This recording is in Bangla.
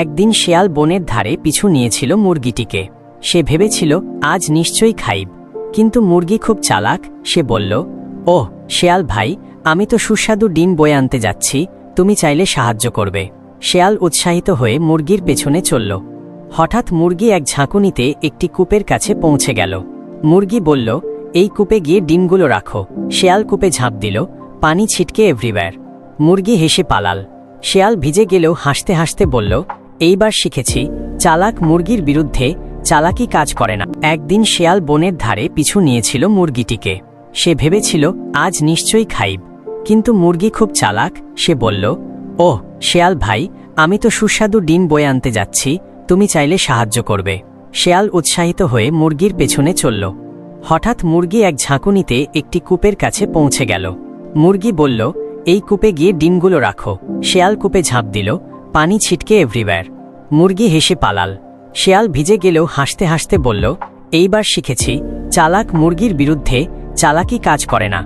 একদিন শেয়াল বনের ধারে পিছু নিয়েছিল মুরগিটিকে। সে ভেবেছিল আজ নিশ্চয়ই খাইব, কিন্তু মুরগি খুব চালাক। সে বলল, ওহ শেয়াল ভাই, আমি তো সুস্বাদু ডিম বয়ে আনতে যাচ্ছি, তুমি চাইলে সাহায্য করবে। শেয়াল উৎসাহিত হয়ে মুরগির পেছনে চলল। হঠাৎ মুরগি এক ঝাঁকুনিতে একটি কূপের কাছে পৌঁছে গেল। মুরগি বলল, এই কূপে গিয়ে ডিমগুলো রাখো। শেয়াল কূপে ঝাঁপ দিল, পানি ছিটকে এভরিওয়্যার। মুরগি হেসে পালাল। শেয়াল ভিজে গেলেও হাসতে হাসতে বলল, এইবার শিখেছি, চালাক মুরগির বিরুদ্ধে চালাকি কাজ করে না। একদিন শেয়াল বনের ধারে পিছু নিয়েছিল মুরগিটিকে। সে ভেবেছিল আজ নিশ্চয়ই খাইব, কিন্তু মুরগি খুব চালাক। সে বলল, ওহ শেয়াল ভাই, আমি তো সুস্বাদু ডিম বয়ে আনতে যাচ্ছি, তুমি চাইলে সাহায্য করবে। শেয়াল উৎসাহিত হয়ে মুরগির পেছনে চলল। হঠাৎ মুরগি এক ঝাঁকুনিতে একটি কূপের কাছে পৌঁছে গেল। মুরগি বলল, এই কূপে গিয়ে ডিমগুলো রাখো। শেয়াল কূপে ঝাঁপ দিল, পানি ছিটকে এভরিওয়্যার। মুরগি হেসে পালাল। শেয়াল ভিজে গেলেও হাসতে হাসতে বলল, এইবার শিখেছি, চালাক মুরগির বিরুদ্ধে চালাকি কাজ করে না।